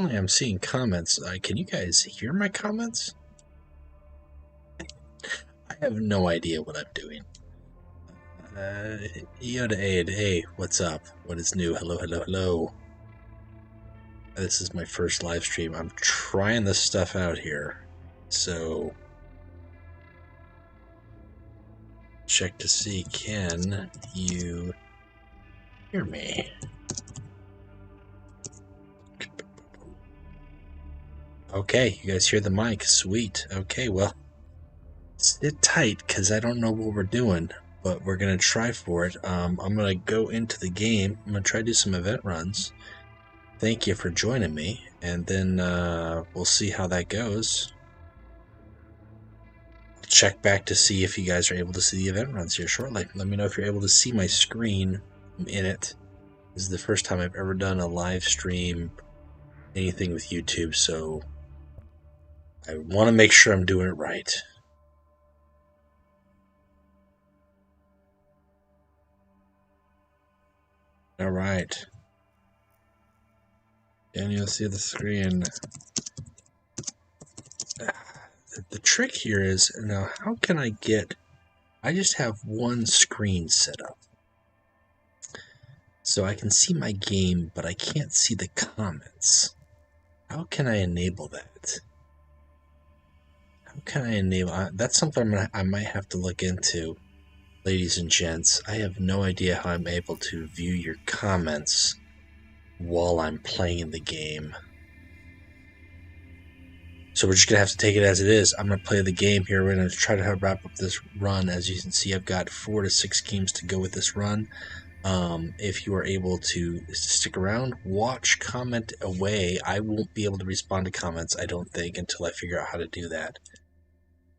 Apparently I'm seeing comments. Can you guys hear my comments? I have no idea what I'm doing. Yoda Aid, hey, what's up? What is new? Hello, hello, hello. This is my first live stream. I'm trying this stuff out here. So, check to see, can you hear me? Okay, you guys hear the mic. Sweet. Okay, well, sit tight because I don't know what we're doing, but we're going to try for it. I'm going to go into the game. I'm going to try to do some event runs. Thank you for joining me, and then we'll see how that goes. I'll check back to see if you guys are able to see the event runs here shortly. Let me know if you're able to see my screen. I'm in it. This is the first time I've ever done a live stream, anything with YouTube, so I want to make sure I'm doing it right. All right. And you'll see the screen. The trick here is, now how can I get, I just have one screen set up. So I can see my game, but I can't see the comments. How can I enable that? How can I enable, that's something I might have to look into, ladies and gents. I have no idea how I'm able to view your comments while I'm playing the game. So we're just going to have to take it as it is. I'm going to play the game here. We're going to try to wrap up this run. As you can see, I've got 4 to 6 games to go with this run. If you are able to stick around, watch, comment away. I won't be able to respond to comments, I don't think, until I figure out how to do that.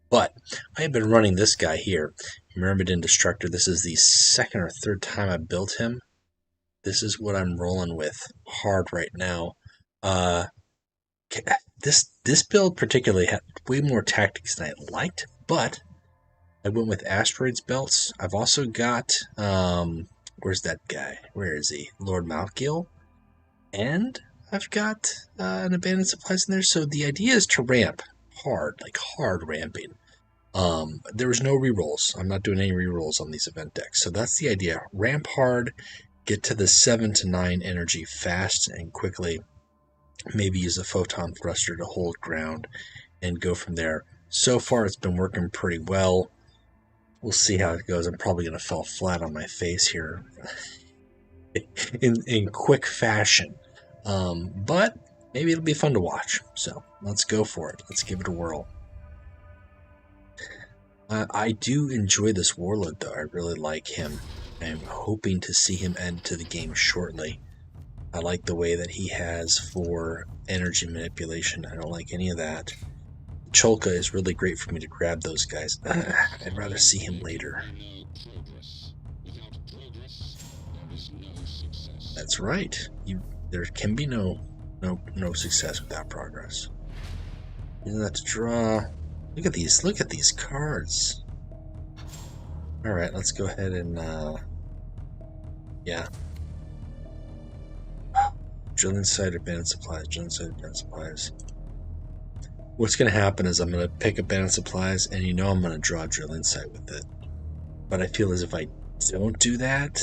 But I have been running this guy here, Myrmidon Destructor. This is the second or third time I built him. This is what I'm rolling with hard right now. This build particularly had way more tactics than I liked, but I went with Asteroids belts. I've also got, where's that guy? Where is he? Lord Mountgill. And I've got an abandoned supplies in there. So the idea is to ramp hard, like hard ramping. There was no rerolls. I'm not doing any rerolls on these event decks. So that's the idea. Ramp hard, get to the 7 to 9 energy fast and quickly. Maybe use a photon thruster to hold ground and go from there. So far it's been working pretty well. We'll see how it goes. I'm probably going to fall flat on my face here in quick fashion. But maybe it'll be fun to watch. So let's go for it. Let's give it a whirl. I do enjoy this warlord though. I really like him. I'm hoping to see him add to the game shortly. I like the way that he has for energy manipulation. I don't like any of that. Cholka is really great for me to grab those guys. I'd rather see him later. That's right. There can be no success without progress. You don't have to draw. Look at these cards. All right, let's go ahead and yeah. Drill Insight, Abandoned Supplies, Drill Insight, Abandoned Supplies. What's going to happen is I'm going to pick Abandoned Supplies, and you know I'm going to draw Drill Insight with it. But I feel as if I don't do that,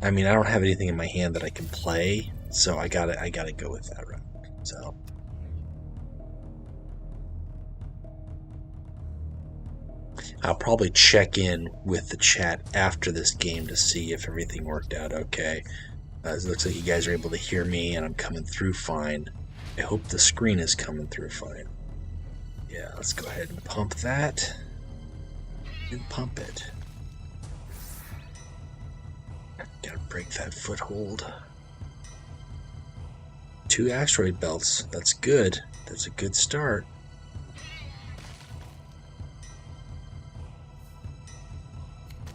I mean, I don't have anything in my hand that I can play, so I gotta go with that route. So I'll probably check in with the chat after this game to see if everything worked out okay. It looks like you guys are able to hear me and I'm coming through fine. I hope the screen is coming through fine. Yeah, let's go ahead and pump that. And pump it. Gotta break that foothold. 2 asteroid belts. That's good. That's a good start.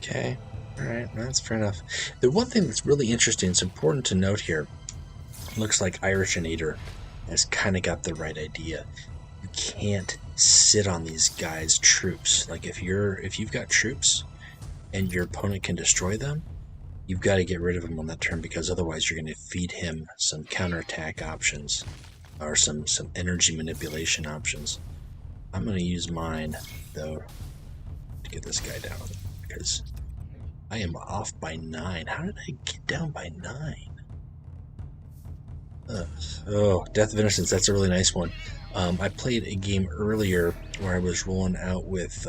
Okay, alright, that's fair enough. The one thing that's really interesting, it's important to note here, looks like Irishinator has kind of got the right idea. You can't sit on these guys' troops. Like if you've got troops and your opponent can destroy them, You've got to get rid of him on that turn because otherwise you're going to feed him some counterattack options or some energy manipulation options. I'm going to use mine, though, to get this guy down because I am off by 9. How did I get down by 9? Oh, Death of Innocence, that's a really nice one. I played a game earlier where I was rolling out with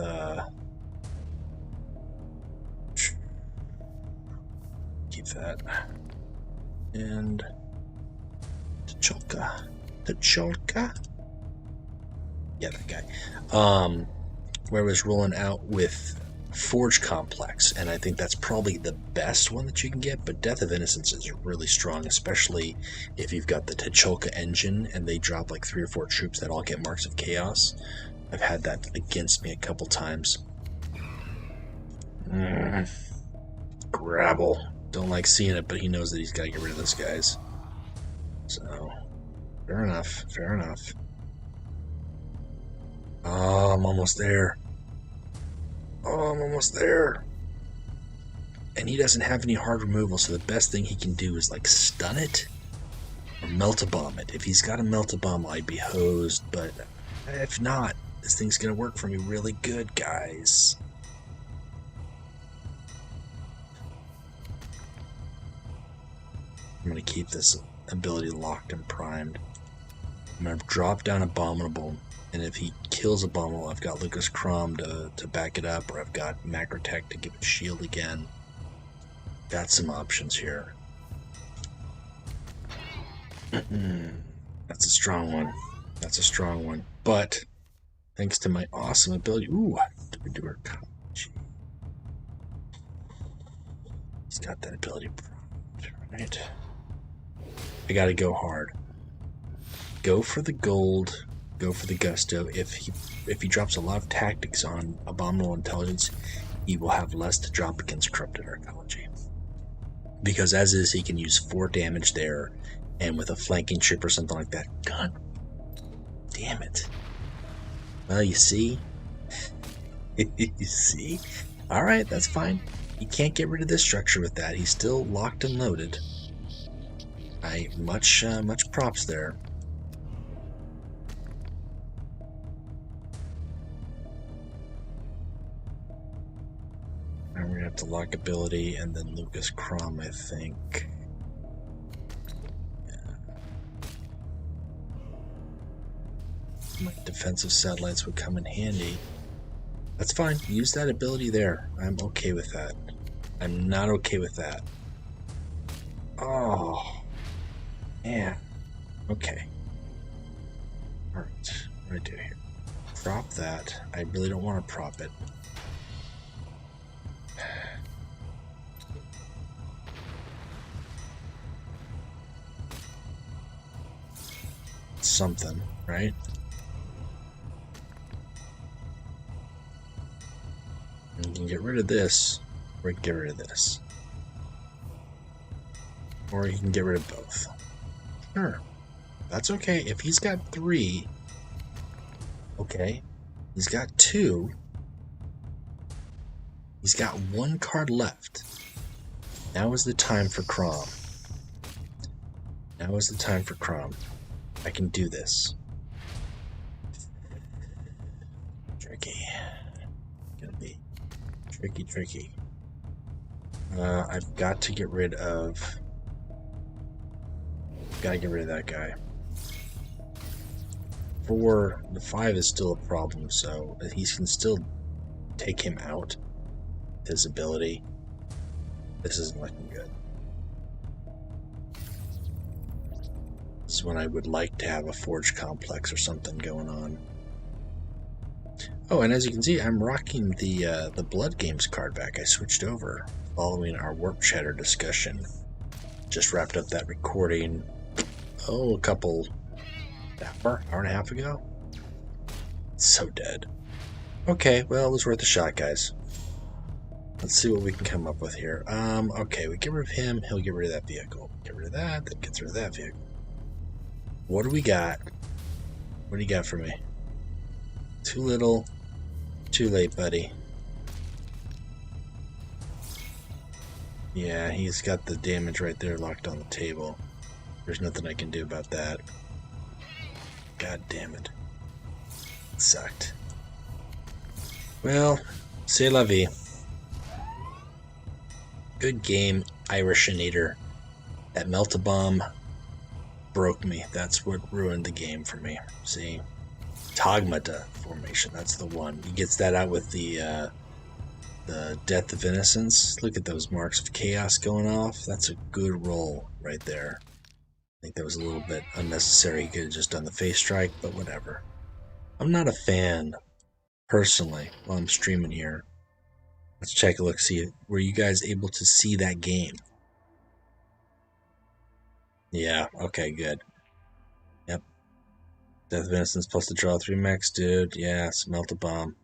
keep that and Tacholka, yeah, that guy. Where I was rolling out with Forge Complex, and I think that's probably the best one that you can get, but Death of Innocence is really strong, especially if you've got the Tacholka engine and they drop like 3 or 4 troops that all get Marks of Chaos. I've had that against me a couple times. Grabble. Don't like seeing it, but he knows that he's got to get rid of those guys. So, fair enough, fair enough. Oh, I'm almost there. Oh, I'm almost there. And he doesn't have any hard removal, so the best thing he can do is like stun it or melt a bomb it. If he's got a melt a bomb, I'd be hosed, but if not, this thing's gonna work for me really good, guys. I'm gonna keep this ability locked and primed. I'm gonna drop down Abominable, and if he kills Abominable, I've got Lucas Crom to back it up, or I've got Macrotech to give it shield again. Got some options here. That's a strong one. That's a strong one. But thanks to my awesome ability, he's got that ability primed, right? I gotta go hard. Go for the gold. Go for the gusto. If he drops a lot of tactics on Abominable Intelligence, he will have less to drop against Corrupted Archaeology. Because as is, he can use 4 damage there, and with a flanking trip or something like that. God damn it. Well, you see? You see? Alright, that's fine. You can't get rid of this structure with that. He's still locked and loaded. Much props there. And we're gonna have to lock ability and then Lucas Crom, I think. Yeah. My defensive satellites would come in handy. That's fine. Use that ability there. I'm okay with that. I'm not okay with that. Oh, man. Okay. Alright. What do I do here? Prop that. I really don't want to prop it. Something, right? And you can get rid of this, or get rid of this. Or you can get rid of both. Sure. That's okay. If he's got 3, okay. He's got 2. He's got 1 card left. Now is the time for Crom. Now is the time for Crom. I can do this. Tricky. Gonna be tricky. I've got to get rid of... Gotta get rid of that guy. 4, the 5 is still a problem, so he can still take him out. His ability. This isn't looking good. This is when I would like to have a Forge Complex or something going on. Oh, and as you can see, I'm rocking the Blood Games card back. I switched over following our Warp Chatter discussion. Just wrapped up that recording, a couple hour and a half ago. It's so dead. Okay, well, it was worth a shot, guys. Let's see what we can come up with here. Okay, we get rid of him, he'll get rid of that vehicle. Get rid of that, that gets rid of that vehicle. What do we got? What do you got for me? Too little, too late, buddy. Yeah, he's got the damage right there locked on the table. There's nothing I can do about that. God damn it. It sucked. Well, c'est la vie. Good game, Irishinator. That melt-a-bomb broke me. That's what ruined the game for me. See? Togmata formation, that's the one. He gets that out with the Death of Innocence. Look at those marks of chaos going off. That's a good roll right there. I think that was a little bit unnecessary. He could have just done the face strike, but whatever. I'm not a fan, personally, while I'm streaming here. Let's check a look, see, were you guys able to see that game? Yeah, okay, good. Yep. Death of Innocence plus the draw 3 max, dude. Yeah, smelt a bomb.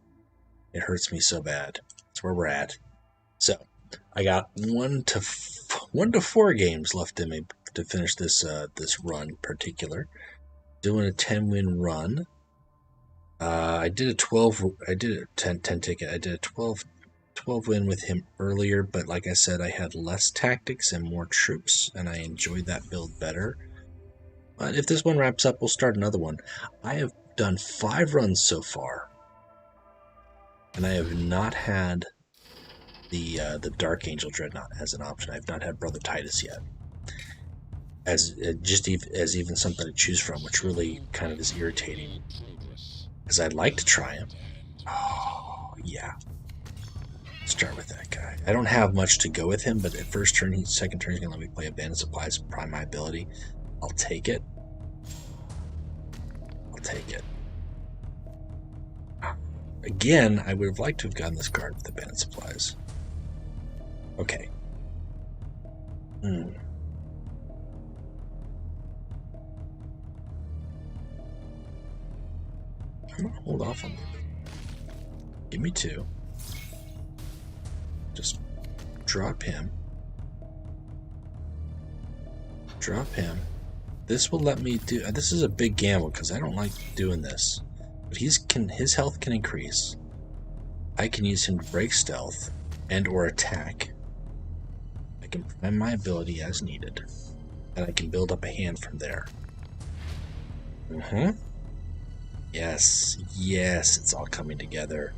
It hurts me so bad. That's where we're at. So, I got 1 to 4 games left in me to finish this this run particular. Doing a 10-win run. I did a 12. I did a 10 ticket. I did a 12 win with him earlier, but like I said, I had less tactics and more troops, and I enjoyed that build better. But if this one wraps up, we'll start another one. I have done 5 runs so far, and I have not had the Dark Angel Dreadnought as an option. I've not had Brother Titus yet, as even something to choose from, which really kind of is irritating, because I'd like to try him. Oh yeah. Start with that guy. I don't have much to go with him, but at first turn, second turn, he's going to let me play Abandoned Supplies, prime my ability. I'll take it. I'll take it. Again, I would have liked to have gotten this card with Abandoned Supplies. Okay. I'm going to hold off on that. Give me 2. Just drop him. Drop him. This will let me do... This is a big gamble because I don't like doing this. But his health can increase. I can use him to break stealth and or attack. I can prime my ability as needed. And I can build up a hand from there. Yes. Yes, it's all coming together.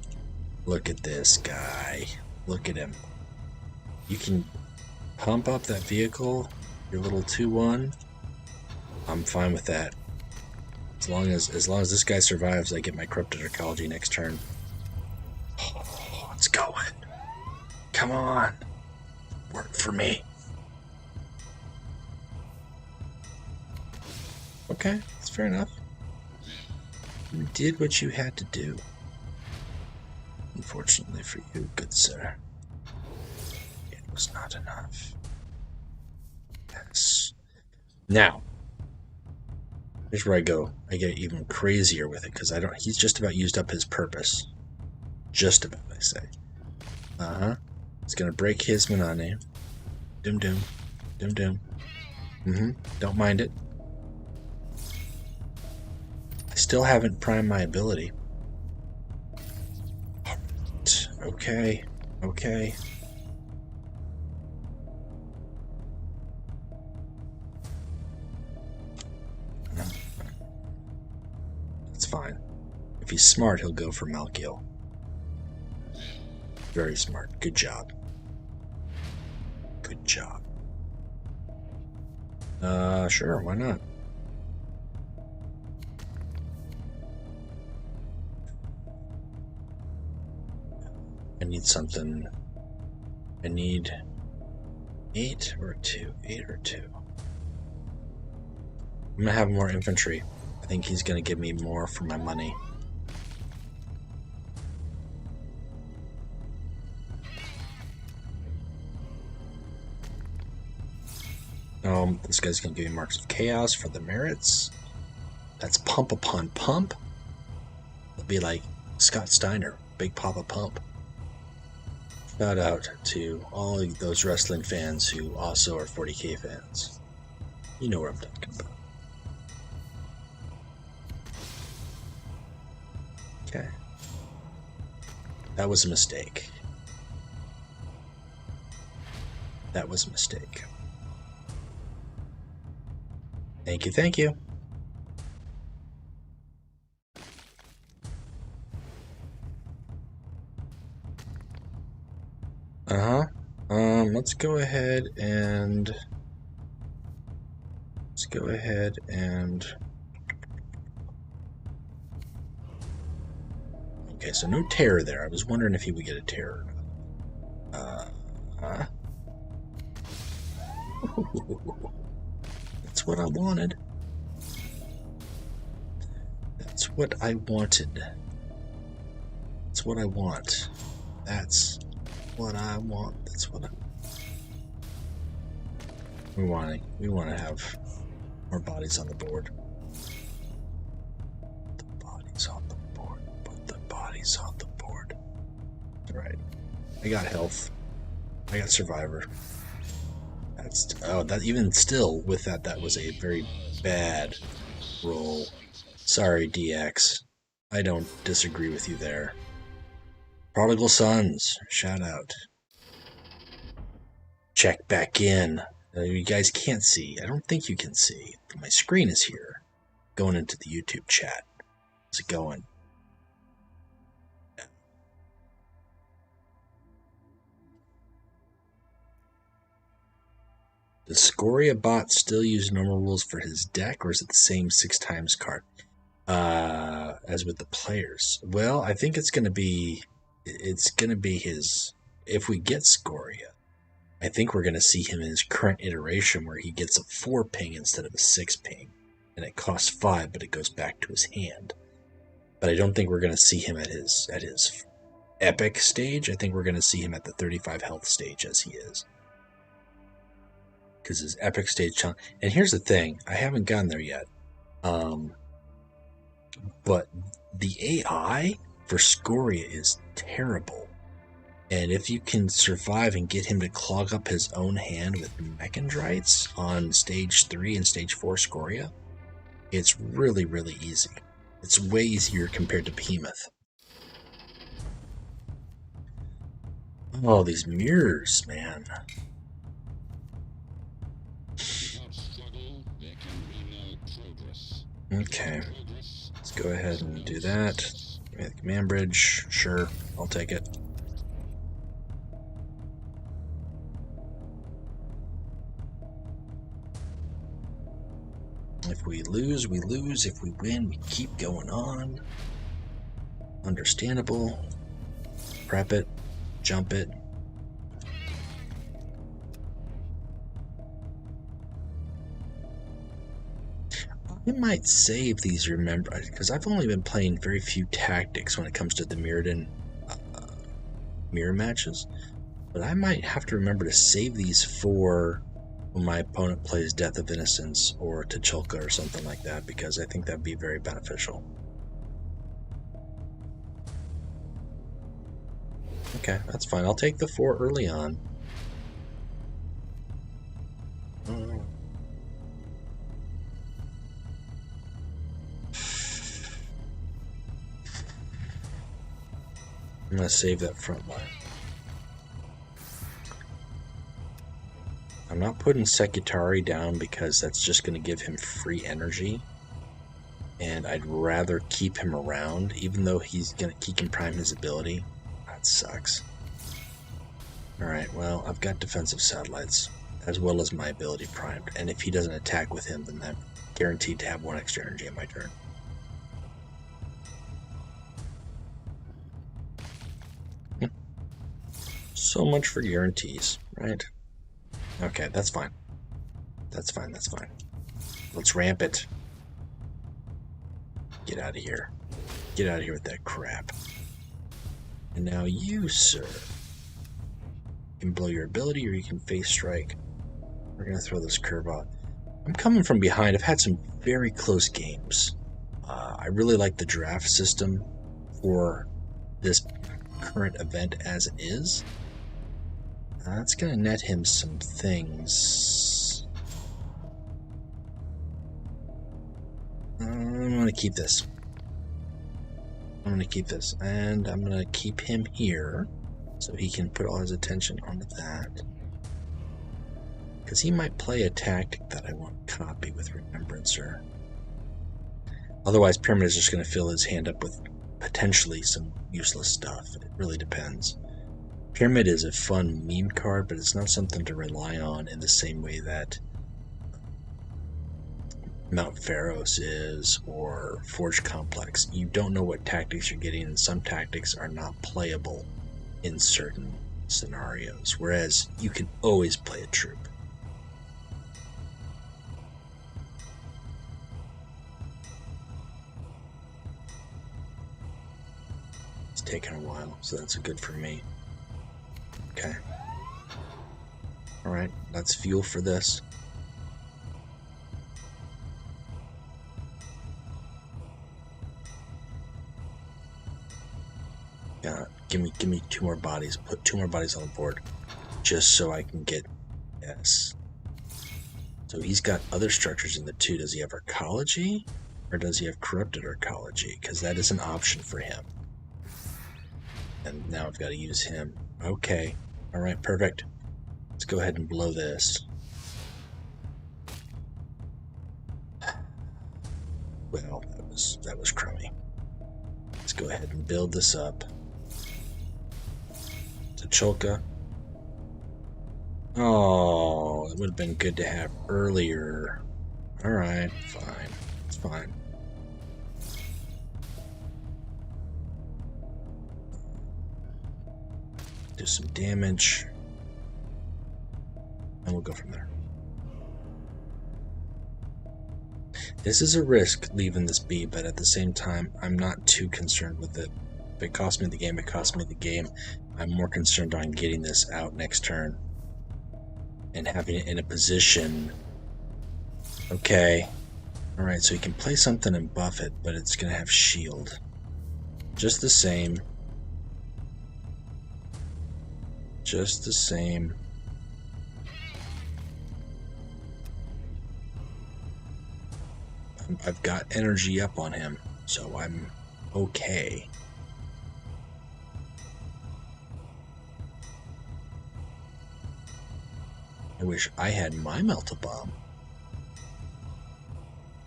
Look at this guy. Look at him. You can pump up that vehicle, your little 2-1. I'm fine with that. As long as this guy survives, I get my Corrupted Arcology next turn. Oh, it's going. Come on. Work for me. Okay, that's fair enough. You did what you had to do. Unfortunately for you, good sir, it was not enough. Yes. Now, here's where I get even crazier with it, because he's just about used up his purpose. Just about, I say. It's gonna break his Manane. Doom doom. Doom doom. Don't mind it. I still haven't primed my ability. Okay. That's fine. If he's smart, he'll go for Malkiel. Very smart. Good job. Good job. Sure, why not? I need something. I need 8 or 2. 8 or 2. I'm gonna have more infantry. I think he's gonna give me more for my money. This guy's gonna give me marks of chaos for the merits. That's pump upon pump. It'll be like Scott Steiner, Big Papa Pump. Shout out to all those wrestling fans who also are 40k fans. You know what I'm talking about. Okay. That was a mistake. That was a mistake. Thank you, thank you. Let's go ahead and okay, so no terror there. I was wondering if he would get a terror. That's what I wanted. That's what I wanted. That's what I want. That's what I want. That's what I we want to have more bodies on the board. The bodies on the board. Put the bodies on the board. Alright. I got health. I got survivor. That even still with that was a very bad roll. Sorry, DX. I don't disagree with you there. Prodigal Sons, shout out. Check back in. You guys can't see. I don't think you can see. My screen is here. Going into the YouTube chat. How's it going? Does Scoria Bot still use normal rules for his deck, or is it the same 6x card as with the players? Well, I think it's gonna be his. If we get Scoria, I think we're gonna see him in his current iteration where he gets a 4 ping instead of a 6 ping, and it costs 5, but it goes back to his hand. But I don't think we're gonna see him at his epic stage. I think we're gonna see him at the 35 health stage as he is. Because his epic stage challenge. And here's the thing, I haven't gotten there yet. But the AI for Scoria is terrible. And if you can survive and get him to clog up his own hand with Mechandrites on stage 3 and stage 4 Scoria, it's really, really easy. It's way easier compared to Behemoth. Oh, these mirrors, man. Okay, let's go ahead and do that. Give me the command bridge. Sure, I'll take it. If we lose, we lose. If we win, we keep going on. Understandable. Prep it. Jump it. I might save these, remember, because I've only been playing very few tactics when it comes to the Mirrodin mirror matches. But I might have to remember to save these for when my opponent plays Death of Innocence or T'Chulka or something like that, because I think that'd be very beneficial. Okay, that's fine. I'll take the 4 early on. I'm going to save that front line. I'm not putting Sekitari down because that's just going to give him free energy. And I'd rather keep him around, even though he can prime his ability. That sucks. Alright, well, I've got defensive satellites, as well as my ability primed. And if he doesn't attack with him, then I'm guaranteed to have 1 extra energy in my turn. So much for guarantees, right? Okay, that's fine. That's fine, that's fine. Let's ramp it. Get out of here. Get out of here with that crap. And now you, sir. You can blow your ability or you can face strike. We're going to throw this curve out. I'm coming from behind. I've had some very close games. I really like the draft system for this current event as it is. That's going to net him some things. I'm going to keep this. I'm going to keep this. And I'm going to keep him here so he can put all his attention onto that. Because he might play a tactic that I want to copy with Remembrancer. Otherwise, Pyramid is just going to fill his hand up with potentially some useless stuff. It really depends. Pyramid is a fun meme card, but it's not something to rely on in the same way that Mount Pharos is, or Forge Complex. You don't know what tactics you're getting, and some tactics are not playable in certain scenarios, whereas you can always play a troop. It's taken a while, so that's good for me. Okay. Alright, that's fuel for this. Yeah, give me 2 more bodies. Put 2 more bodies on the board, just so I can get yes. So he's got other structures in the 2. Does he have arcology, or does he have corrupted arcology? Because that is an option for him. And now I've got to use him. Okay. All right. Perfect. Let's go ahead and blow this. Well, that was crummy. Let's go ahead and build this up. Tacholka. Oh, it would have been good to have earlier. All right, fine. It's fine. Do some damage, and we'll go from there. This is a risk leaving this B, but at the same time, I'm not too concerned with it. If it costs me the game, it costs me the game. I'm more concerned on getting this out next turn and having it in a position. Okay. Alright, so you can play something and buff it, but it's going to have shield. Just the same. Just the same. I've got energy up on him, so I'm okay. I wish I had my Melt-A-Bomb.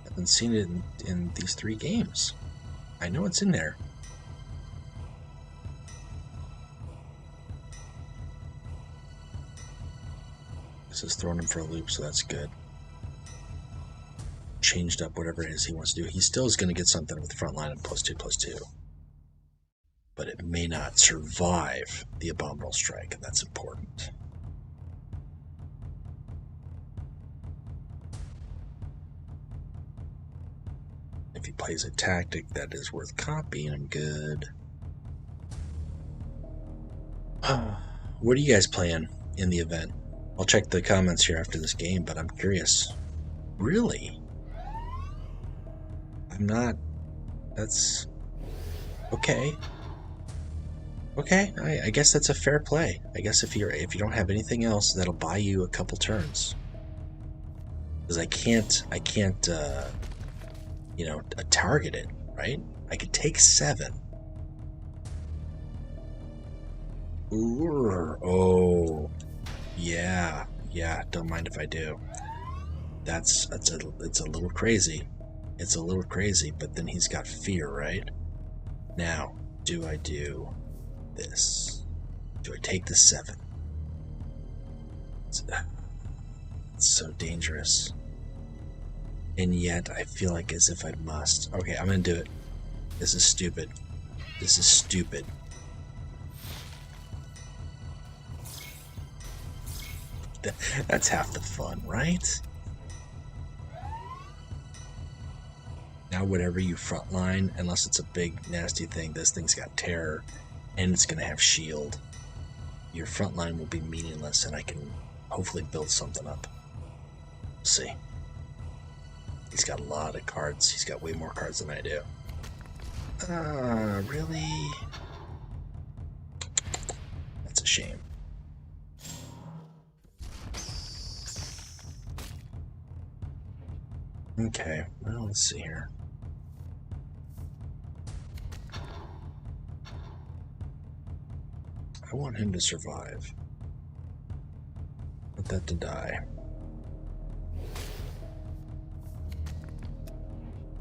I haven't seen it in these 3 games. I know it's in there. This is throwing him for a loop, so that's good. Changed up whatever it is he wants to do. He still is going to get something with frontline and +2/+2. But it may not survive the Abominable Strike, and that's important. If he plays a tactic that is worth copying, I'm good. What are you guys playing in the event? I'll check the comments here after this game, but I'm curious. Really? I'm not... That's... Okay. Okay, I guess that's a fair play. I guess if you don't have anything else, that'll buy you a couple turns. Because I can't you know, target it, right? I could take 7. Ooh, oh, yeah, don't mind if I do. It's a little crazy. It's a little crazy, but then he's got fear, right? Now, do I do this? Do I take the 7? It's so dangerous. And yet, I feel like as if I must. Okay, I'm gonna do it. This is stupid. This is stupid. That's half the fun, right? Now whatever you frontline, unless it's a big nasty thing, this thing's got terror, and it's gonna have shield. Your frontline will be meaningless, and I can hopefully build something up. We'll see. He's got a lot of cards. He's got way more cards than I do. Really? That's a shame. Okay, well, let's see here. I want him to survive. Want that to die.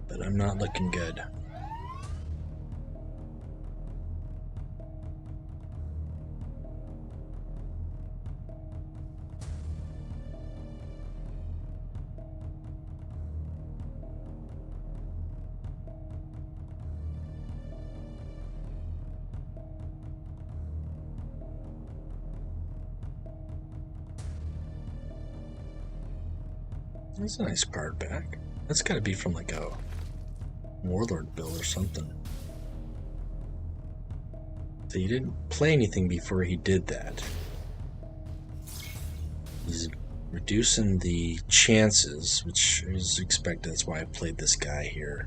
but I'm not looking good. That's a nice card back. That's gotta be from like a Warlord build or something. So he didn't play anything before he did that. He's reducing the chances, which is expected. That's why I played this guy here.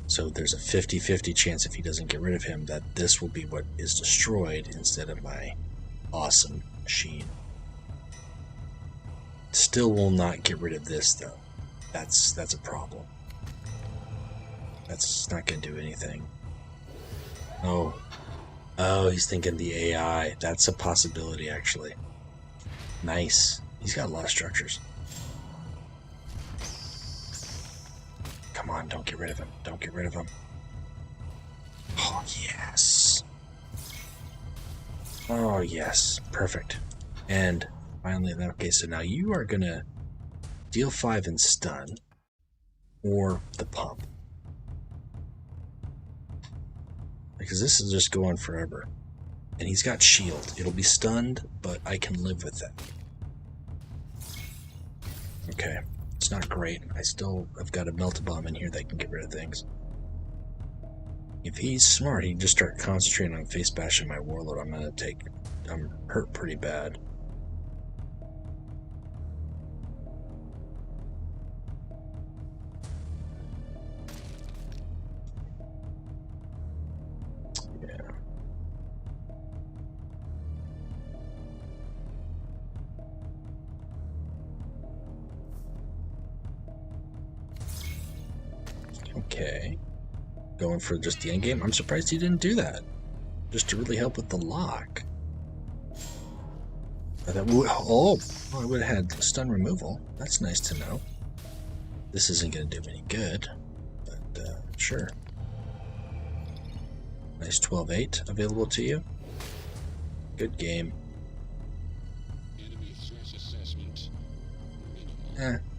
So there's a 50-50 chance if he doesn't get rid of him that this will be what is destroyed instead of my awesome machine. Still will not get rid of this though. That's a problem. That's not going to do anything. Oh, he's thinking the AI. That's a possibility actually. Nice. He's got a lot of structures. Come on, don't get rid of him. Don't get rid of him. Oh, yes. Oh, yes. Perfect. And finally, okay, so now you are going to deal 5 and stun, or the pump. Because this is just going forever. And he's got shield. It'll be stunned, but I can live with that. Okay. It's not great. I've got a melt-a-bomb in here that can get rid of things. If he's smart, he can just start concentrating on face bashing my Warlord. I'm hurt pretty bad. Yeah. Okay. Going for just the endgame. I'm surprised he didn't do that. Just to really help with the lock. I would have had stun removal. That's nice to know. This isn't going to do me any good, but sure. Nice 12-8 available to you. Good game.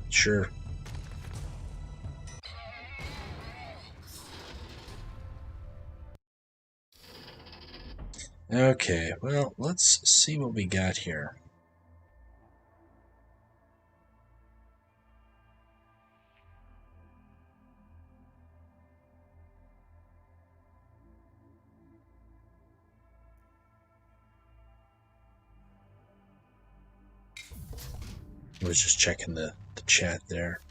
Sure. Okay, well, let's see what we got here. I was just checking the chat there.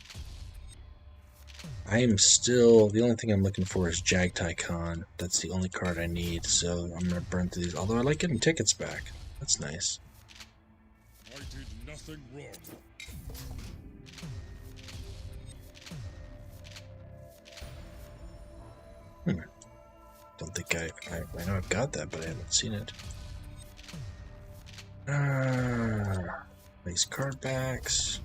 I am still, the only thing I'm looking for is Jagtai Khan. That's the only card I need, so I'm going to burn through these. Although I like getting tickets back. That's nice. I did nothing wrong. Don't think I know I've got that, but I haven't seen it. Nice card backs.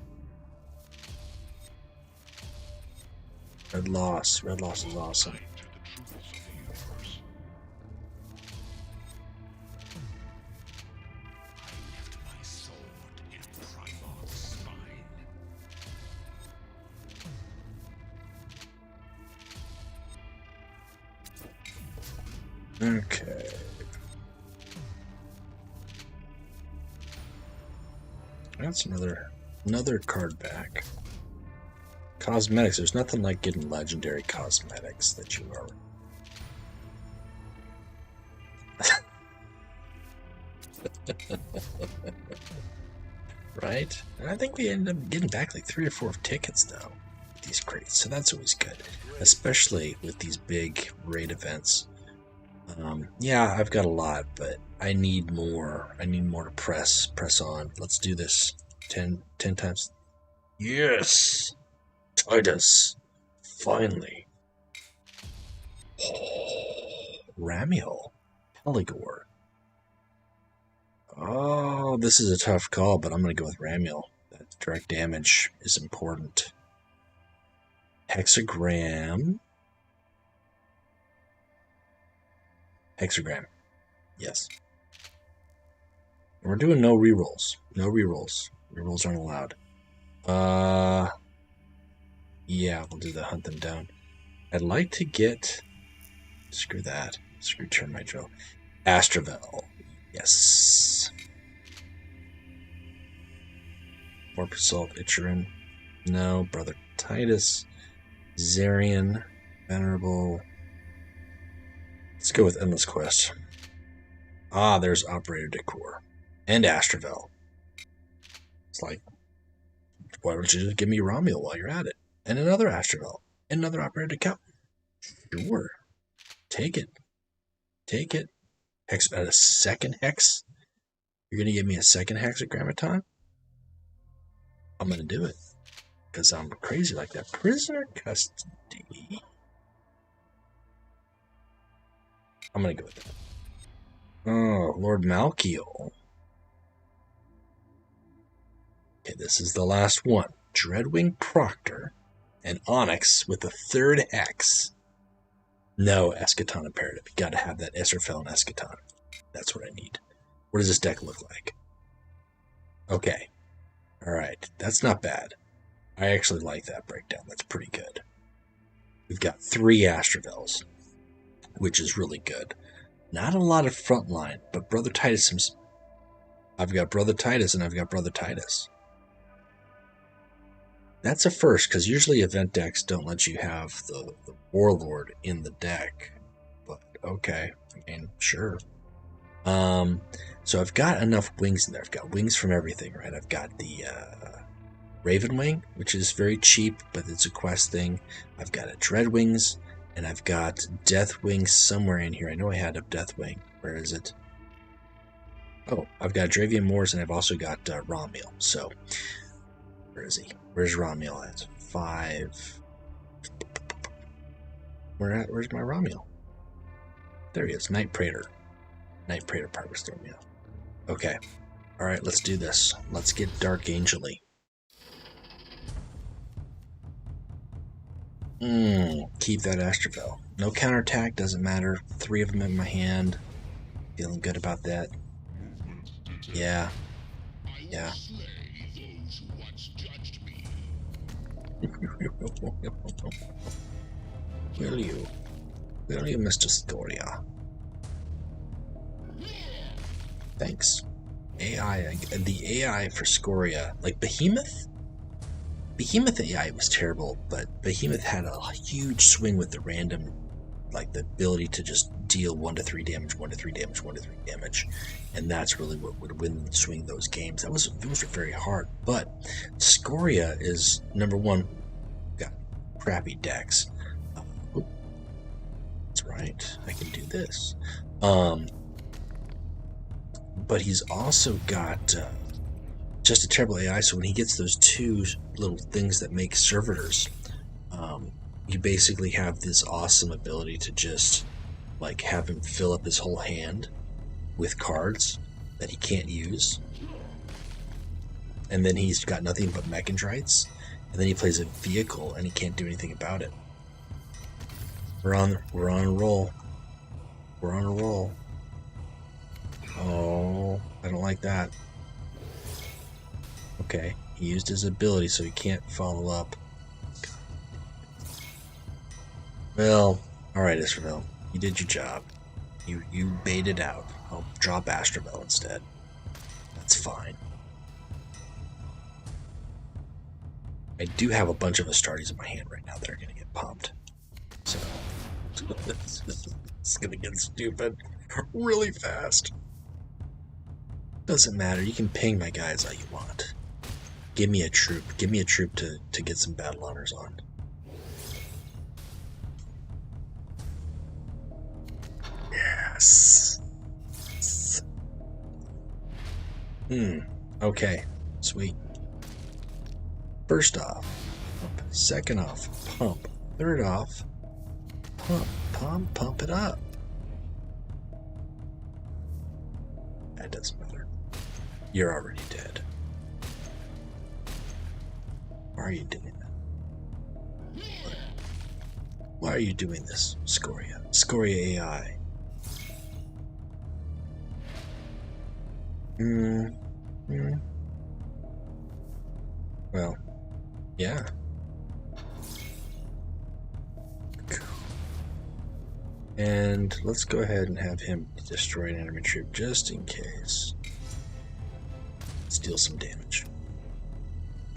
Red loss. Red loss is awesome. Okay. That's another card back. Cosmetics. There's nothing like getting legendary cosmetics that you are. Right? And I think we ended up getting back like 3 or 4 tickets though. These crates. So that's always good. Especially with these big raid events. Yeah, I've got a lot, but I need more. I need more to press on. Let's do this 10 times. Yes! Titus! Finally. Ramiel. Peligore. Oh, this is a tough call, but I'm going to go with Ramiel. That direct damage is important. Hexagram. Hexagram. Yes. We're doing no rerolls. No rerolls. Rerolls aren't allowed. Yeah, we'll do the hunt them down. I'd like to get... Screw that. Screw Termite Drill. Astravel. Yes. Warp Assault, Ichirin. No. Brother Titus. Zarian. Venerable. Let's go with Endless Quest. Ah, there's Operator Decor. And Astravel. It's like, why don't you just give me Romuel while you're at it? And another Astravel. And another Operator Decor. Sure. Take it. Take it. Hex, a second Hex? You're going to give me a second Hexagrammaton? I'm going to do it. Because I'm crazy like that. Prisoner Custody. I'm going to go with that. Oh, Lord Malkiel. Okay, this is the last one. Dreadwing Proctor and Onyx with the third Hex. No, Eschaton Imperative. You got to have that Israfel and Eschaton. That's what I need. What does this deck look like? Okay. Alright, that's not bad. I actually like that breakdown. That's pretty good. We've got 3 Astravels, which is really good. Not a lot of frontline, but Brother Titus. I've got Brother Titus and I've got Brother Titus. That's a first, because usually event decks don't let you have the Warlord in the deck. But okay, I mean, sure. So I've got enough wings in there. I've got wings from everything, right? I've got the Raven Wing, which is very cheap, but it's a quest thing. I've got a Dreadwings, and I've got Deathwing somewhere in here. I know I had a Deathwing. Where is it? Oh, I've got Dravian Moors, and I've also got Romuel. So, where is he? Where's Romuel at? 5. Where's my Romuel? There he is. Night Praetor. Night Praetor part was throwing me off. Okay. Alright, let's do this. Let's get Dark Angel-y. Keep that Astravel. No counterattack, doesn't matter. 3 of them in my hand. Feeling good about that. Yeah. Yeah. Will you? Will you, Mr. Scoria? Thanks. AI, the AI for Scoria, like Behemoth? Behemoth AI was terrible, but Behemoth had a huge swing with the random, like the ability to just deal 1 to 3 damage, 1 to 3 damage, 1 to 3 damage, and that's really what would win and swing those games. Those were very hard, but Scoria is number 1. Got crappy decks. That's right, I can do this. But he's also got just a terrible AI, so when he gets those 2 little things that make servitors, you basically have this awesome ability to just like have him fill up his whole hand with cards that he can't use, and then he's got nothing but Mechandrites, and then he plays a vehicle and he can't do anything about it. We're on a roll. We're on a roll. Oh, I don't like that. Okay, he used his ability, so he can't follow up. Well, alright, Israfel. You did your job. You baited out. I'll drop Astravel instead. That's fine. I do have a bunch of Astartes in my hand right now that are going to get pumped. So, it's going to get stupid really fast. Doesn't matter. You can ping my guys all you want. Give me a troop. Give me a troop to get some battle honors on. Yes. Okay. Sweet. First off, pump. Second off, pump. Third off, pump it up. That doesn't matter. You're already dead. Why are you doing that? Why are you doing this, Scoria? Scoria AI. Well, yeah. And let's go ahead and have him destroy an enemy troop just in case. Let's deal some damage.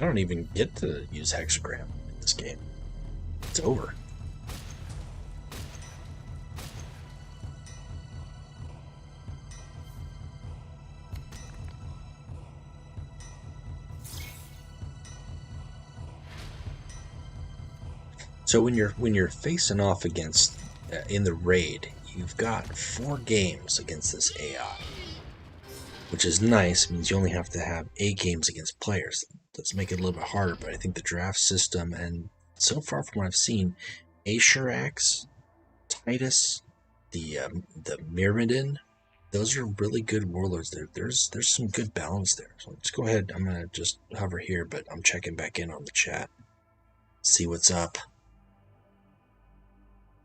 I don't even get to use hexagram in this game. It's over. So when you're facing off against in the raid, you've got 4 games against this AI, which is nice. It means you only have to have 8 games against players. It does make it a little bit harder, but I think the draft system, and so far from what I've seen, Ashurax, Titus, the Myrmidon, those are really good warlords. There's some good balance there. So let's go ahead. I'm gonna just hover here, but I'm checking back in on the chat. See what's up.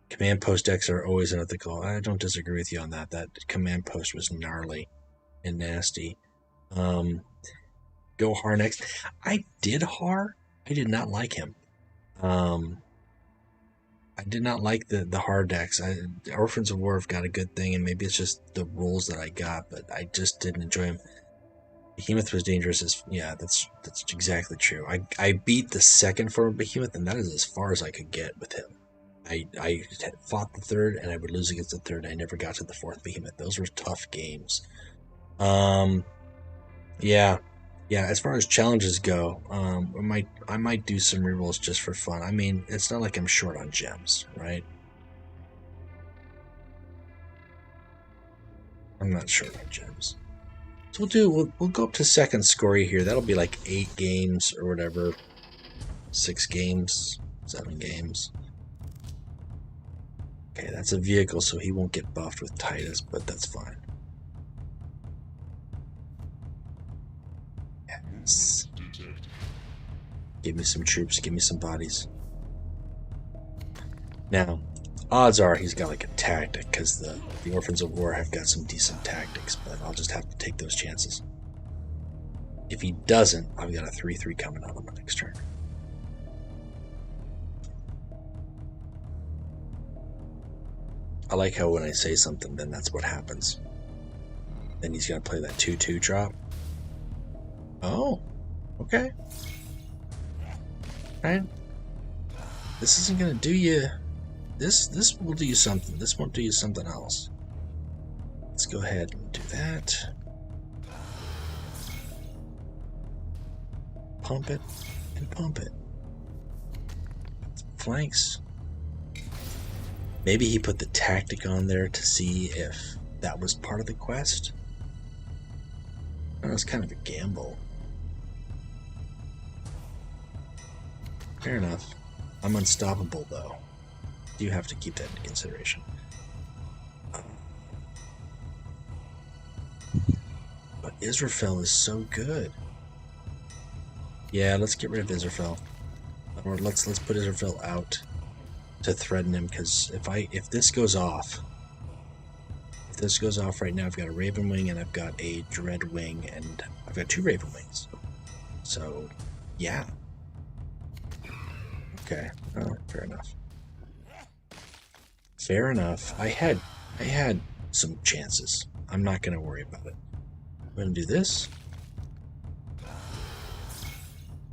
Command post decks are always unethical. I don't disagree with you on that. That command post was gnarly and nasty. Go Har next. I did Har. I did not like him. I did not like the Har decks. Orphans of War have got a good thing, and maybe it's just the rules that I got, but I just didn't enjoy him. Behemoth was dangerous. Yeah, that's exactly true. I beat the second form of Behemoth, and that is as far as I could get with him. I fought the 3rd, and I would lose against the 3rd. I never got to the 4th Behemoth. Those were tough games. Yeah. As far as challenges go, I might do some rerolls just for fun. I mean, it's not like I'm short on gems, right? I'm not short on gems. So we'll go up to second Scoria here. That'll be like 8 games or whatever. 6 games, 7 games. Okay, that's a vehicle, so he won't get buffed with Titus, but that's fine. Yes. Give me some troops, give me some bodies. Now, odds are he's got like a tactic, because the Orphans of War have got some decent tactics, but I'll just have to take those chances. If he doesn't, I've got a 3-3 coming out on my next turn. I like how when I say something, then that's what happens. Then he's going to play that 2-2 drop. Oh, okay. Right. This isn't going to do you... This will do you something. This won't do you something else. Let's go ahead and do that. Pump it and pump it. Flanks. Maybe he put the tactic on there to see if that was part of the quest. That was kind of a gamble. Fair enough. I'm unstoppable, though. You have to keep that into consideration. But Israfel is so good. Yeah, let's get rid of Israfel. Or let's put Israfel out to threaten him, because if this goes off right now, I've got a Raven Wing and I've got a Dread Wing, and I've got 2 Raven Wings. So, yeah. Okay. Oh, fair enough. Fair enough. I had some chances. I'm not going to worry about it. I'm going to do this.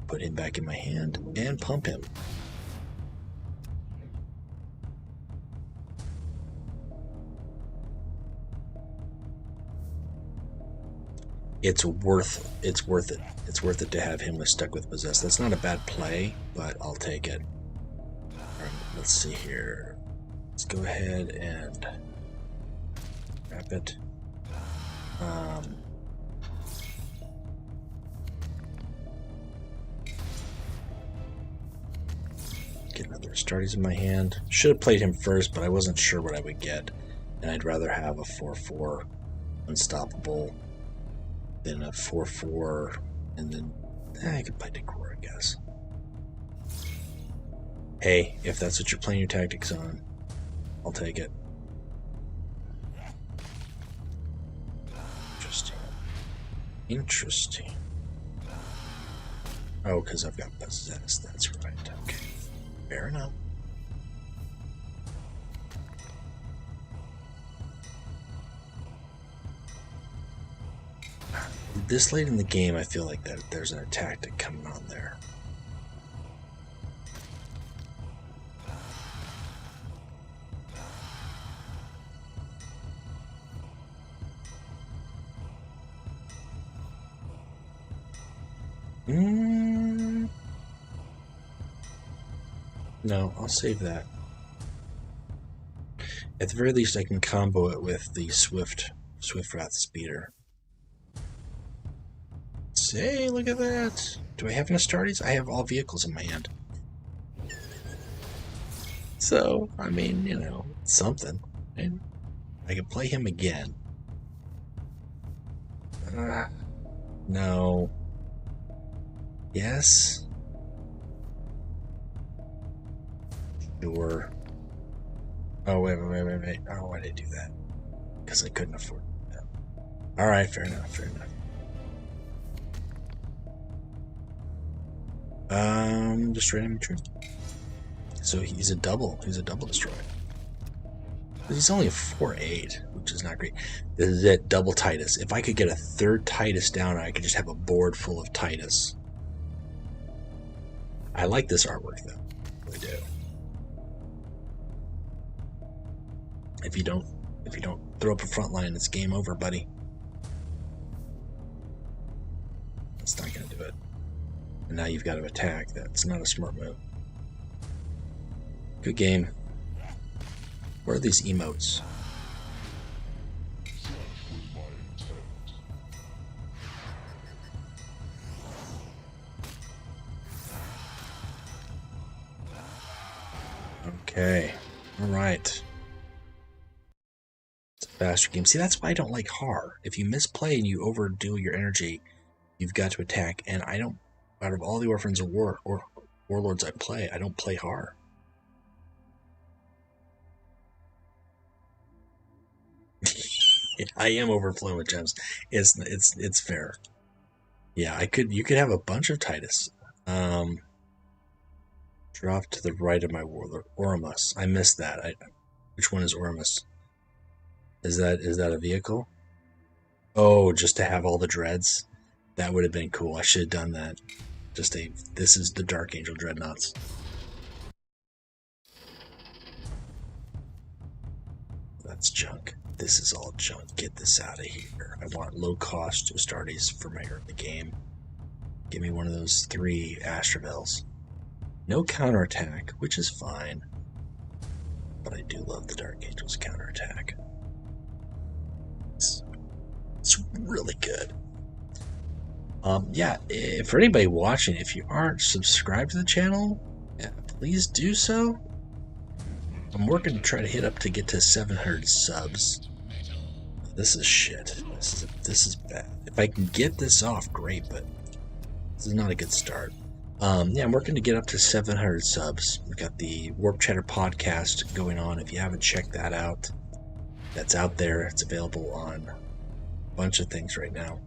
Put him back in my hand and pump him. It's worth it. It's worth it to have him stuck with Possess. That's not a bad play, but I'll take it. Alright, let's see here. Let's go ahead and wrap it. Get another Astartes in my hand. Should have played him first, but I wasn't sure what I would get. And I'd rather have a 4-4 unstoppable than a 4-4, and then I could play Decor, I guess. Hey, if that's what you're playing your tactics on, I'll take it. Interesting. Interesting. Oh, because I've got possessed. That's right. Okay. Fair enough. This late in the game, I feel like that there's an tactic coming on there. No, I'll save that. At the very least, I can combo it with the Swift Wrath Speeder. Say, look at that! Do I have enough Astartes? I have all vehicles in my hand. So, I mean, you know, something. And I can play him again. No. Yes? Sure. Oh, wait. Oh, why did I do that? Because I couldn't afford it. Alright, fair enough. Destroy enemy troop. So he's a double destroyer. But he's only a 4/8, which is not great. This is it, double Titus. If I could get a third Titus down, I could just have a board full of Titus. I like this artwork, though. I really do. If you don't throw up a front line, it's game over, buddy. That's not gonna do it. And now you've got to attack. That's not a smart move. Good game. Where are these emotes? Okay. Alright. It's a faster game. See, that's why I don't like Har. If you misplay and you overdo your energy, you've got to attack. And I don't, out of all the Orphans of War or Warlords I play, I don't play Har. I am overflowing with gems. It's fair. Yeah, you could have a bunch of Titus. Drop to the right of my warlord. Oramus. I missed that. Which one is Oramus? Is that a vehicle? Oh, just to have all the dreads? That would have been cool. I should have done that. This is the Dark Angel Dreadnoughts. That's junk. This is all junk. Get this out of here. I want low cost Astartes for my early game. Give me one of those 3 Astravels. No counterattack, which is fine. But I do love the Dark Angel's counterattack. It's really good. Yeah, for anybody watching, if you aren't subscribed to the channel, yeah, please do so. I'm working to try to hit up to get to 700 subs. This is shit. This is bad. If I can get this off, great, but this is not a good start. Yeah, I'm working to get up to 700 subs. We've got the Warp Chatter podcast going on. If you haven't checked that out, that's out there. It's available on a bunch of things right now.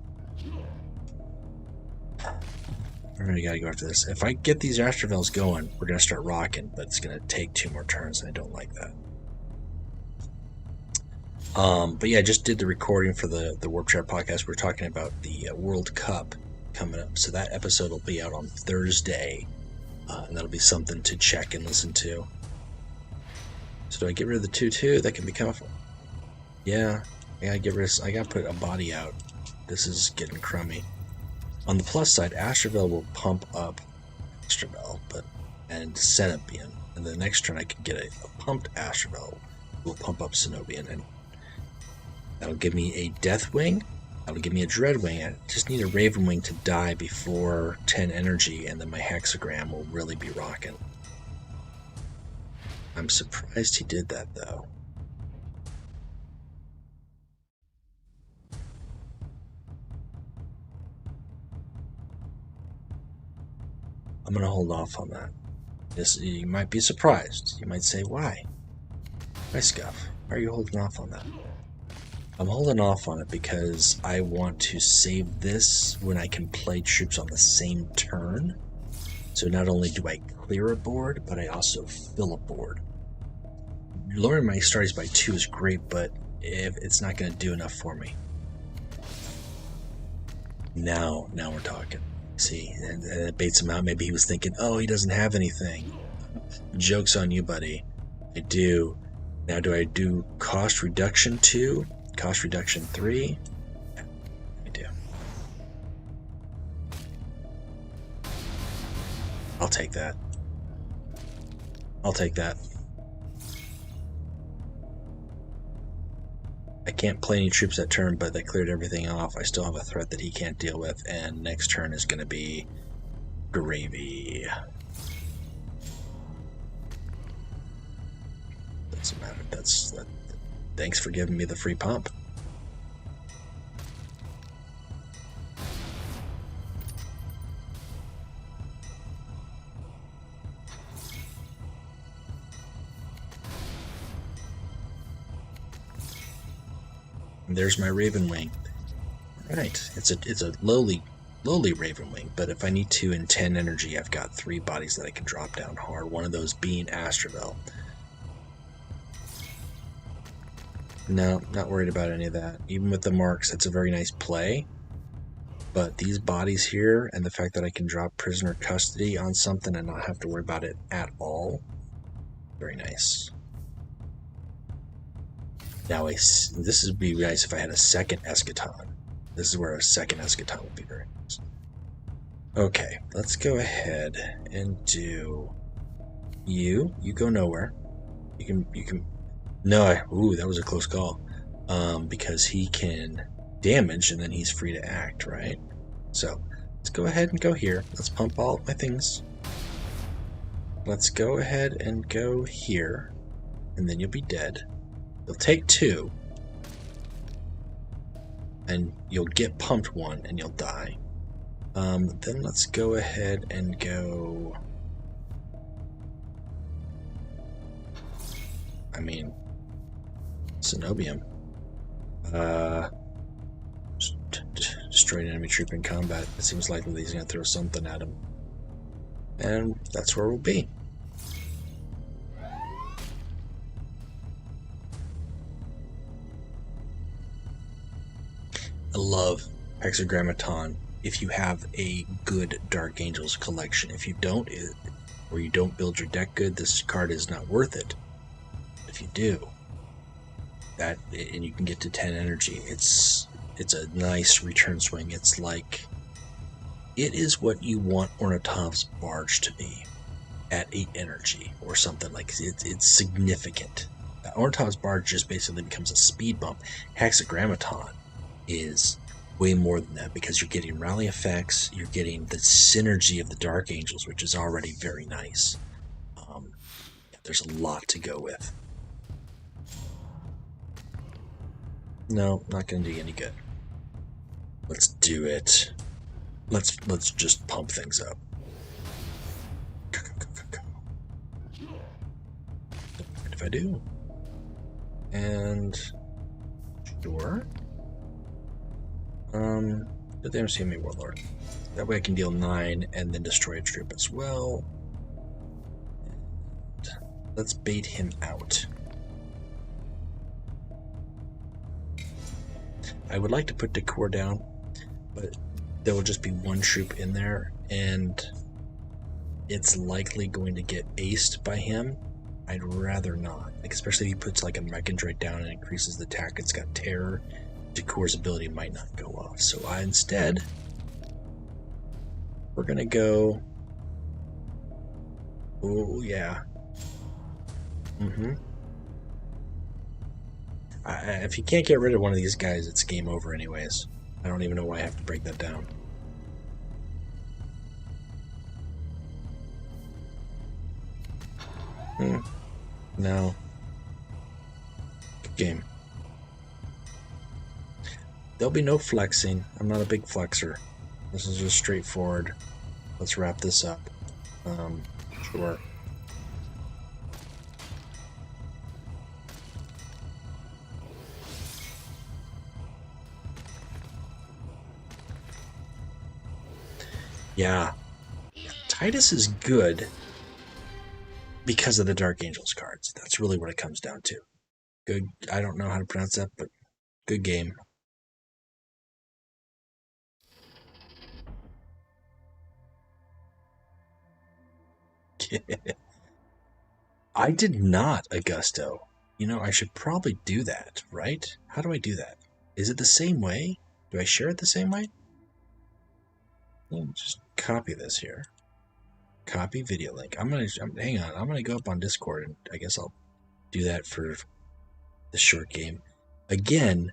I really gotta go after this. If I get these Astravels going, we're gonna start rocking, but it's gonna take 2 more turns, and I don't like that. But yeah, I just did the recording for the Warp Chatter podcast. We're talking about the World Cup coming up, so that episode will be out on Thursday, and that'll be something to check and listen to. So do I get rid of the 2/2? That can be kind of fun. Yeah, I gotta put a body out. This is getting crummy. On the plus side, Astravel will pump up Astravel, and Cenobian, and the next turn I can get a pumped Astravel will pump up Cenobian, and that'll give me a Deathwing. That'll give me a Dreadwing. I just need a Ravenwing to die before 10 energy, and then my Hexagram will really be rocking. I'm surprised he did that, though. I'm going to hold off on that. This, you might be surprised. You might say, why? Why, Scuff? Why are you holding off on that? I'm holding off on it because I want to save this when I can play troops on the same turn. So not only do I clear a board, but I also fill a board. Lowering my starties by 2 is great, but if it's not going to do enough for me. Now we're talking. See, and it baits him out. Maybe he was thinking, oh, he doesn't have anything. Joke's on you, buddy. I do. Now, do I do cost reduction 2? Cost reduction 3? Yeah, I do. I'll take that. I'll take that. I can't play any troops that turn, but they cleared everything off. I still have a threat that he can't deal with, and next turn is going to be gravy. Doesn't matter. Thanks for giving me the free pump. There's my Raven Wing. Right, it's a lowly Raven Wing, but if I need to in 10 energy, I've got 3 bodies that I can drop down hard. One of those being Astravel. No, not worried about any of that. Even with the marks, that's a very nice play. But these bodies here, and the fact that I can drop prisoner custody on something and not have to worry about it at all, very nice. Now, this would be nice if I had a second eschaton. This is where a second eschaton would be very nice. Okay, let's go ahead and do you. You go nowhere. You can. No, ooh, that was a close call. Because he can damage and then he's free to act, right? So let's go ahead and go here. Let's pump all of my things. Let's go ahead and go here, and then you'll be dead. You'll take 2, and you'll get pumped 1, and you'll die. Then let's go ahead and go... I mean, Cenobium. Destroy an enemy troop in combat. It seems likely that he's going to throw something at him. And that's where we'll be. I love Hexagrammaton if you have a good Dark Angels collection. If you don't, or you don't build your deck good, this card is not worth it. If you do, that, and you can get to 10 energy, it's a nice return swing. It's like, it is what you want Ornithop's Barge to be at 8 energy or something. Like, it's significant. Ornithop's Barge just basically becomes a speed bump. Hexagrammaton is way more than that, because you're getting rally effects, you're getting the synergy of the Dark Angels, which is already very nice. There's a lot to go with. No, not going to do you any good. Let's do it. Let's just pump things up. If I do. And sure. The damage to me Warlord. That way I can deal 9 and then destroy a troop as well. And let's bait him out. I would like to put Decor down, but there will just be 1 troop in there, and it's likely going to get aced by him. I'd rather not, like, especially if he puts like a Mechandroid down and increases the attack. It's got Terror. Decor's ability might not go off, so instead we're gonna go. Oh yeah. If you can't get rid of one of these guys, it's game over anyways. I don't even know why I have to break that down. No. Good game. There'll be no flexing. I'm not a big flexer. This is just straightforward. Let's wrap this up. Sure. Yeah. Titus is good because of the Dark Angels cards. That's really what it comes down to. Good. I don't know how to pronounce that, but good game. I did not, Augusto. You know, I should probably do that, right? How do I do that? Is it the same way? Do I share it the same way? Let me just copy this here. Copy video link. Hang on. I'm gonna go up on Discord, and I guess I'll do that for the short game. Again,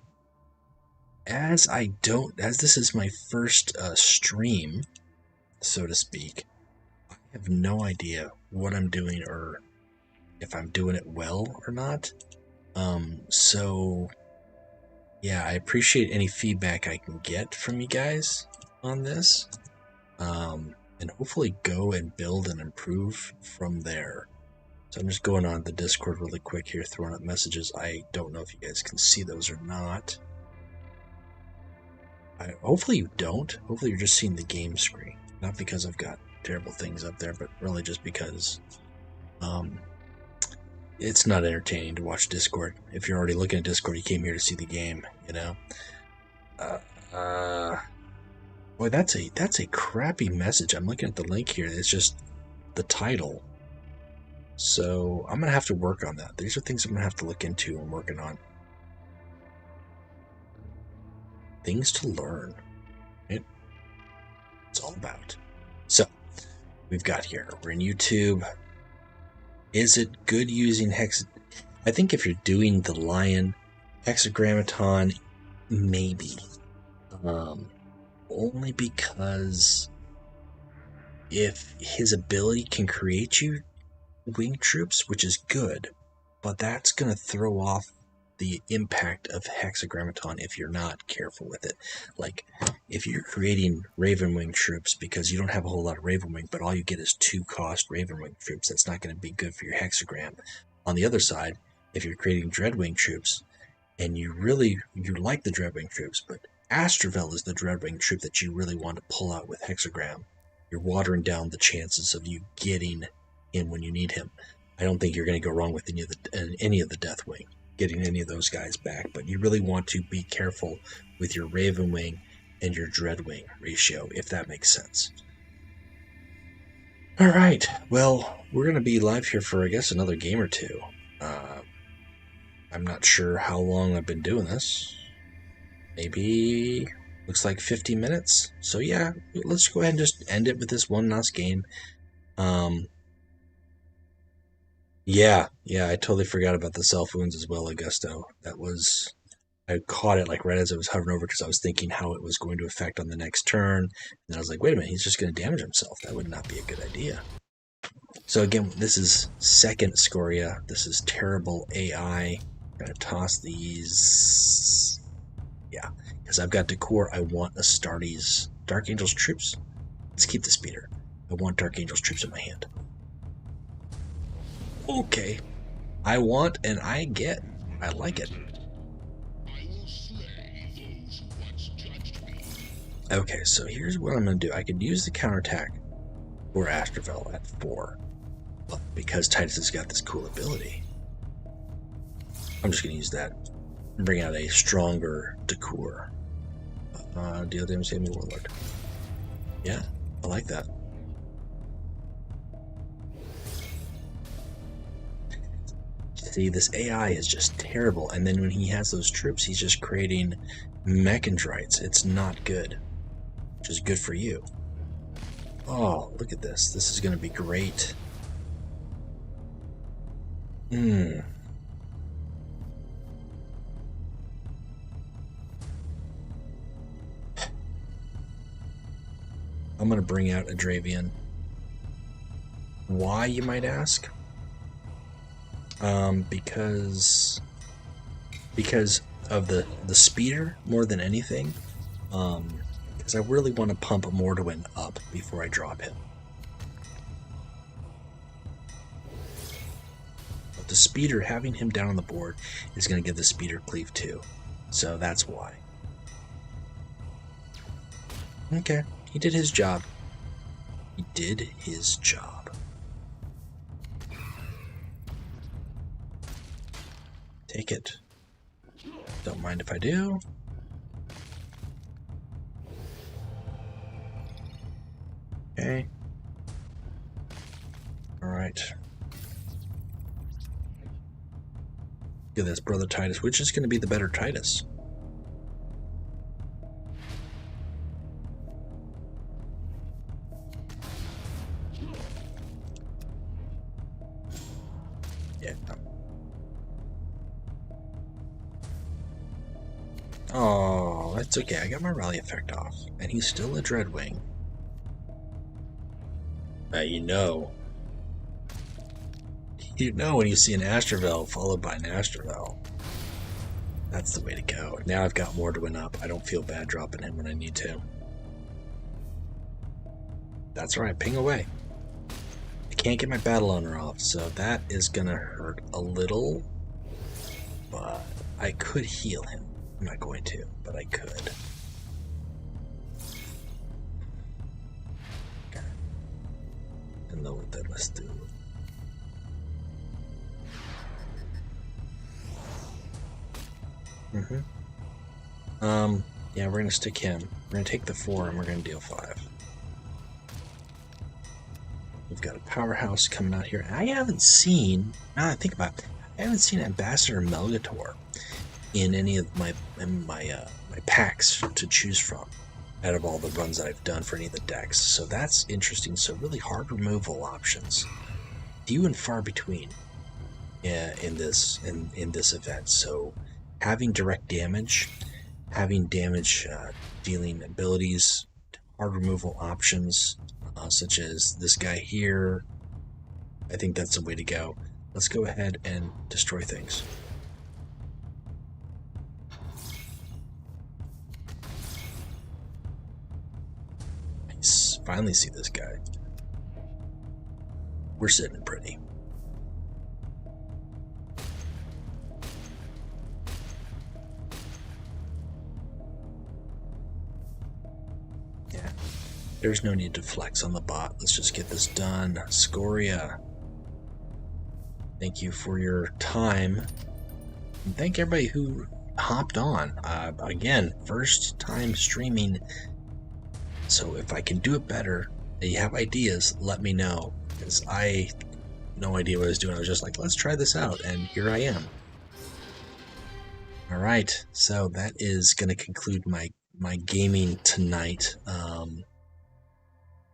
as this is my first stream, so to speak, I have no idea what I'm doing or if I'm doing it well or not. So yeah, I appreciate any feedback I can get from you guys on this. And hopefully go and build and improve from there. So I'm just going on the Discord really quick here, throwing up messages. I don't know if you guys can see those or not. Hopefully you don't. Hopefully you're just seeing the game screen. Not because I've got terrible things up there, but really just because it's not entertaining to watch Discord. If you're already looking at Discord, you came here to see the game, you know? Boy, that's a crappy message. I'm looking at the link here. It's just the title. So I'm going to have to work on that. These are things I'm going to have to look into and working on. Things to learn. Right? It's all about. So we've got here. We're in YouTube. Is it good using hex? I think if you're doing the lion hexagrammaton, maybe. Only because if his ability can create you winged troops, which is good, but that's going to throw off the impact of hexagrammaton if you're not careful with it. Like, if you're creating Ravenwing troops because you don't have a whole lot of Ravenwing, but all you get is 2-cost Ravenwing troops, that's not going to be good for your hexagram. On the other side, if you're creating Dreadwing troops, and you like the Dreadwing troops, but Astrovel is the Dreadwing troop that you really want to pull out with hexagram, you're watering down the chances of you getting in when you need him. I don't think you're going to go wrong with any of the Deathwing, getting any of those guys back, but you really want to be careful with your Ravenwing and your Dreadwing ratio, if that makes sense. All right, well, we're going to be live here for, I guess, another game or two. I'm not sure how long I've been doing this. Maybe, looks like 50 minutes. So yeah, let's go ahead and just end it with this one last game. Yeah, I totally forgot about the self wounds as well, Augusto. I caught it like right as I was hovering over because I was thinking how it was going to affect on the next turn. And then I was like, wait a minute, he's just going to damage himself. That would not be a good idea. So again, this is second Scoria. This is terrible AI. I'm going to toss these. Yeah, because I've got Decor. I want Astartes Dark Angels troops. Let's keep the speeder. I want Dark Angels troops in my hand. Okay. I want and I get. I like it. Okay, so here's what I'm going to do. I could use the counterattack for Astrovel at 4. But because Titus has got this cool ability, I'm just going to use that and bring out a stronger Decor. Deal damage to enemy warlord. Yeah, I like that. See, this AI is just terrible, and then when he has those troops, he's just creating mechandrites. It's not good, which is good for you. Oh, look at this. This is going to be great. I'm going to bring out a Dravian. Why, you might ask? Because of the speeder more than anything. Because I really want to pump Morduin up before I drop him. But the speeder, having him down on the board, is going to give the speeder cleave too. So that's why. Okay, he did his job. He did his job. Take it. Don't mind if I do. Okay. Alright. Look at this, Brother Titus. Which is going to be the better Titus? Yeah. Oh, that's okay. I got my rally effect off. And he's still a Dreadwing. You know. You know when you see an Astrovel followed by an Astrovel. That's the way to go. Now I've got more to win up. I don't feel bad dropping him when I need to. That's right, ping away. I can't get my battle owner off, so that is gonna hurt a little. But I could heal him. I'm not going to, but I could. Okay. I know what that must do. Yeah, we're gonna stick him. We're gonna take the 4 and we're gonna deal 5. We've got a powerhouse coming out here. I haven't seen, now I think about it, I haven't seen Ambassador Melgator in any of my packs to choose from out of all the runs that I've done for any of the decks. So that's interesting. So really hard removal options, few and far between in this event. So having direct damage, having damage dealing abilities, hard removal options such as this guy here, I think that's the way to go. Let's go ahead and destroy things. Nice. Finally see this guy. We're sitting pretty. Yeah. There's no need to flex on the bot. Let's just get this done. Scoria, thank you for your time. And thank everybody who hopped on. Again, first time streaming. So if I can do it better, and you have ideas, let me know. Because I had no idea what I was doing. I was just like, let's try this out. And here I am. Alright, so that is going to conclude my gaming tonight.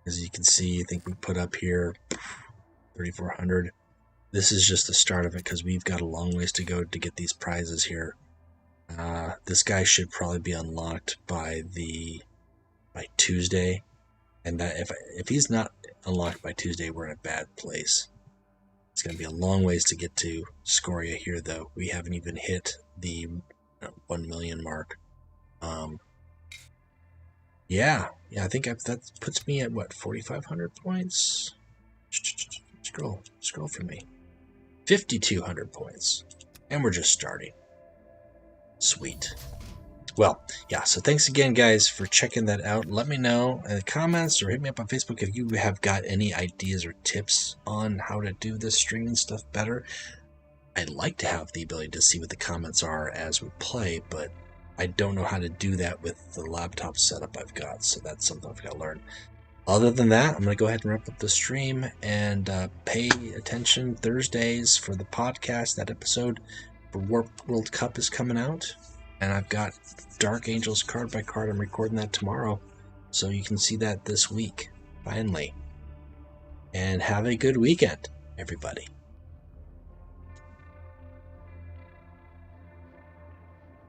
As you can see, I think we put up here 3,400. This is just the start of it because we've got a long ways to go to get these prizes here. This guy should probably be unlocked by Tuesday, and that if he's not unlocked by Tuesday, we're in a bad place. It's going to be a long ways to get to Scoria here, though. We haven't even hit the 1 million mark. Yeah, I think that puts me at what, 4,500 points? Scroll for me. 5,200 points, and we're just starting. Sweet. Well, yeah, so thanks again, guys, for checking that out. Let me know in the comments or hit me up on Facebook if you have got any ideas or tips on how to do this streaming stuff better. I'd like to have the ability to see what the comments are as we play, but I don't know how to do that with the laptop setup I've got, so that's something I've got to learn. Other than that, I'm going to go ahead and wrap up the stream and pay attention Thursdays for the podcast. That episode for Warp World Cup is coming out, and I've got Dark Angels card by card. I'm recording that tomorrow, so you can see that this week, finally. And have a good weekend, everybody.